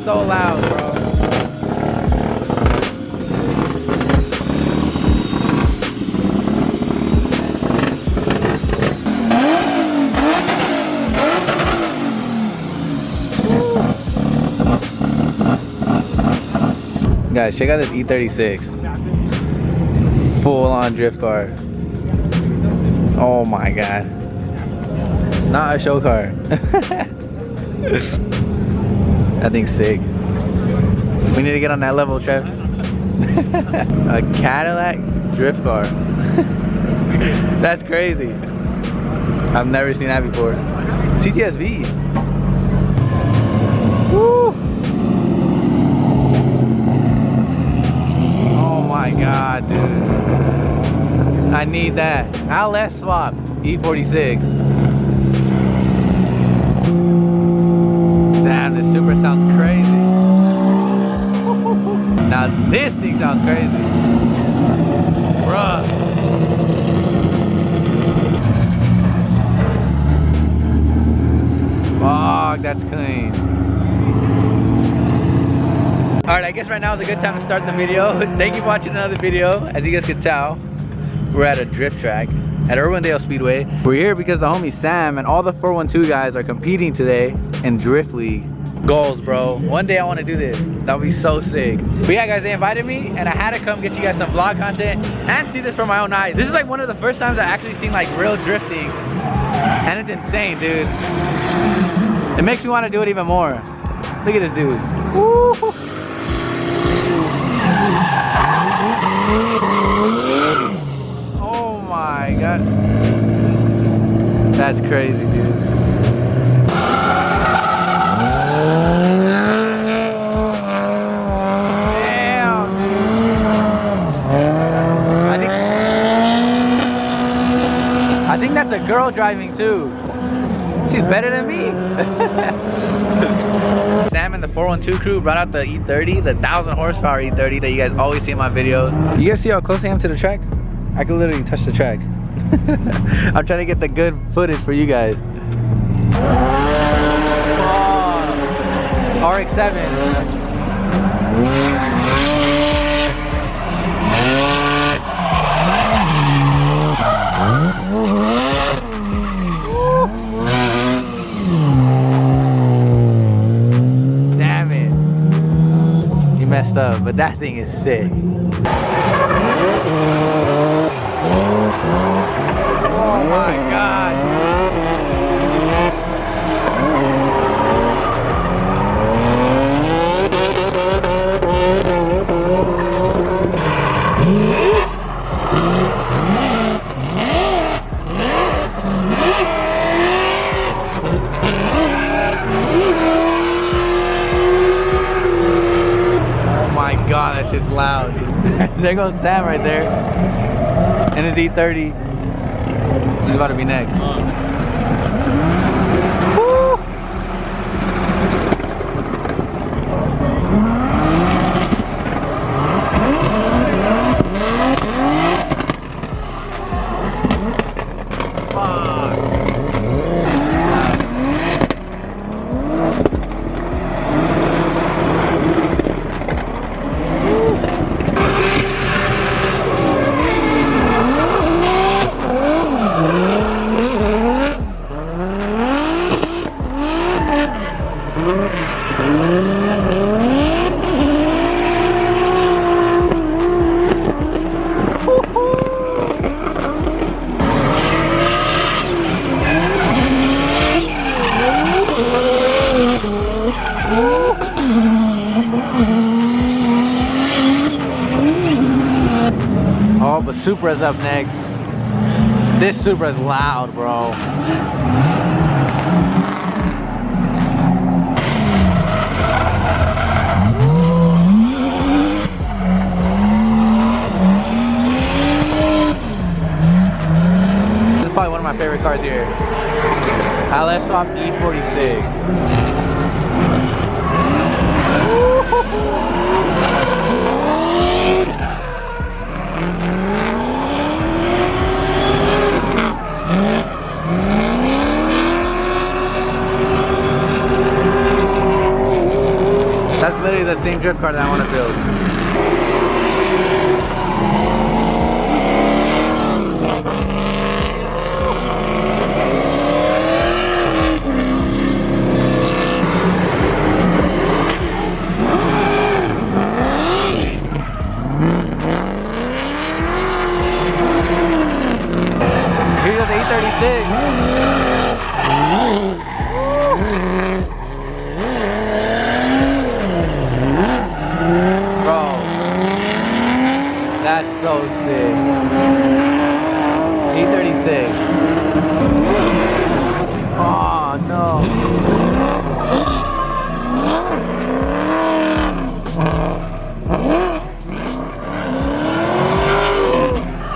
So loud, bro. Guys, check out this E46. Full on drift car. Oh my god. Not a show car. That thing's sick. We need to get on that level, Trev. A Cadillac drift car. That's crazy. I've never seen that before. CTSV. Woo. Oh my god, dude. I need that. LS swap. E46. Damn, this Supra sounds crazy. Now this thing sounds crazy. Bruh. Fuck, that's clean. Alright, I guess right now is a good time to start the video. Thank you for watching another video. As you guys can tell, we're at a drift track at Irwindale Speedway. We're here because the homie Sam and all the 412 guys are competing today in Drift League. Goals, bro. One day I want to do this. That would be so sick. But yeah, guys, they invited me and I had to come get you guys some vlog content and see this from my own eyes. This is like one of the first times I've actually seen like real drifting. And it's insane, dude. It makes me want to do it even more. Look at this dude. Woo. Oh my god. That's crazy, dude. Damn, dude. I think that's a girl driving too. She's better than me. Sam and the 412 crew brought out the E30, the 1,000 horsepower E30 that you guys always see in my videos. You guys see how close I am to the track? I can literally touch the track. I'm trying to get the good footage for you guys. Oh, RX-7. Damn it. You messed up, but that thing is sick. Oh my god. Oh my god, that shit's loud. There goes Sam right there. And his E30. He's about to be next. Woo! Oh, but Supra's up next. This Supra's loud, bro. cars here. LS Swap E46. That's literally the same drift car that I want to build. Here's the E46. That's so sick. E36. Oh no.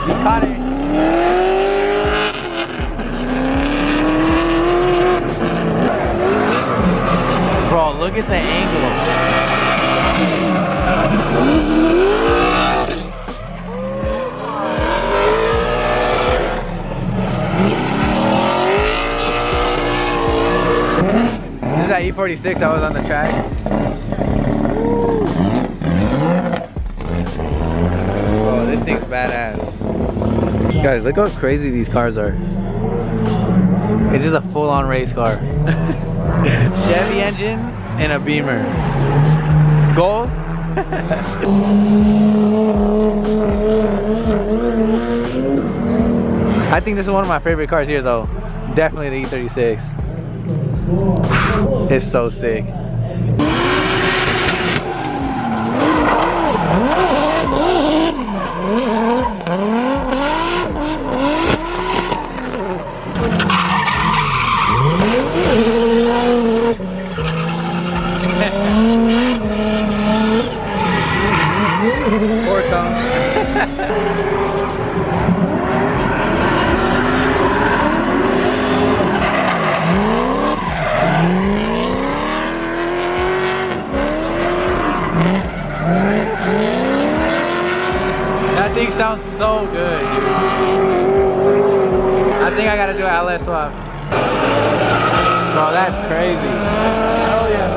You caught it. Bro, look at the angle. This is that E46 I was on the track. Oh, this thing's badass. Guys, look how crazy these cars are. It's just a full-on race car. Chevy engine and a Beamer. Goals? I think this is one of my favorite cars here though. Definitely the E36. It's so sick. Poor Tom. That thing sounds so good, dude. I think I gotta do an LS swap. Bro, that's crazy. Hell yeah.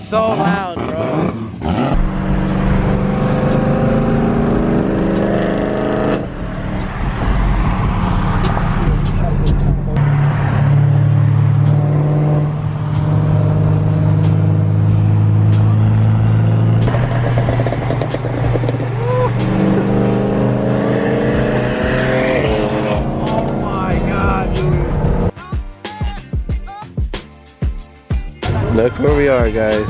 So loud, bro. Oh my God, dude. Look where we are, guys.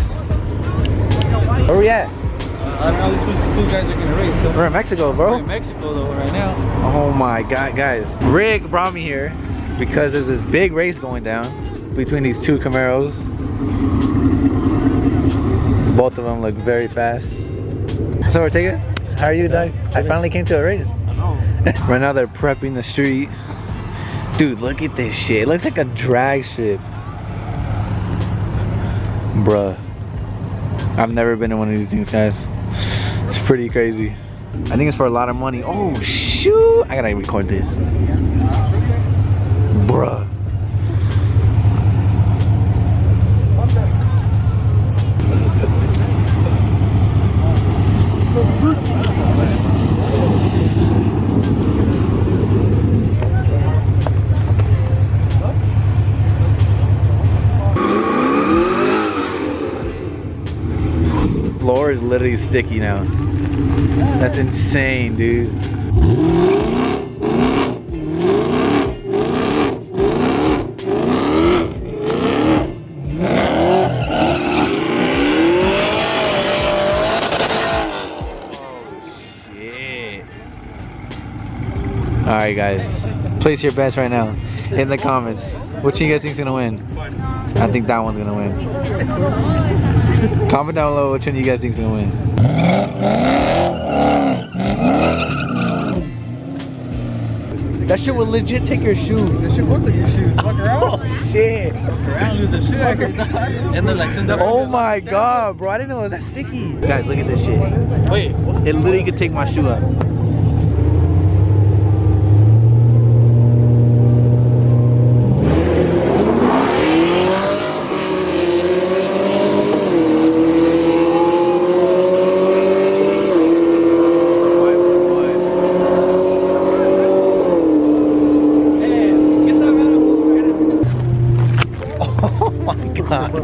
Where we at? I don't know, these two guys are gonna race. So we're in Mexico, bro. We're in Mexico though, right now. Oh my God, guys. Rick brought me here because there's this big race going down between these two Camaros. Both of them look very fast. So we're taking. How are you, Doug? I finally came to a race. I know. Right now they're prepping the street. Dude, look at this shit. It looks like a drag strip. Bruh. I've never been in one of these things, guys. It's pretty crazy. I think it's for a lot of money. Oh shoot! I gotta record this. Bruh. Floor is literally sticky now. That's insane, dude. Alright guys, place your bets right now in the comments. Which one you guys think's gonna win? I think that one's gonna win. Comment down below which one you guys think's gonna win. That shit will legit take your shoe. That shit will take your shoes. Fuck around. Oh shit. Fuck around, lose a shoe. I could die. And then like, Oh my god, bro! I didn't know it was that sticky. Guys, look at this shit. Wait. It literally could take my shoe up.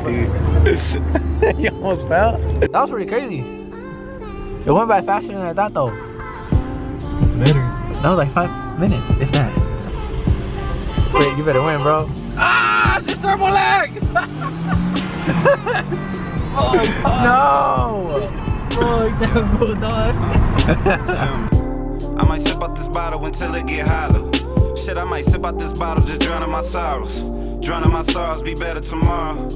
Dude. You almost fell? That was pretty crazy. It went by faster than I thought though. Better. That was like 5 minutes, if that. Wait, you better win, bro. Ah, it's just turbo lag. Oh, no! Fuck that bulldog. I might sip out this bottle until it get hollow. Shit, I might sip out this bottle, just drowning my sorrows. Drowning my sorrows, be better tomorrow.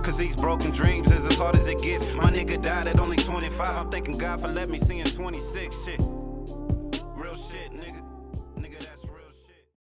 Cause these broken dreams is as hard as it gets. My nigga died at only 25. I'm thanking God for letting me see in 26. Shit.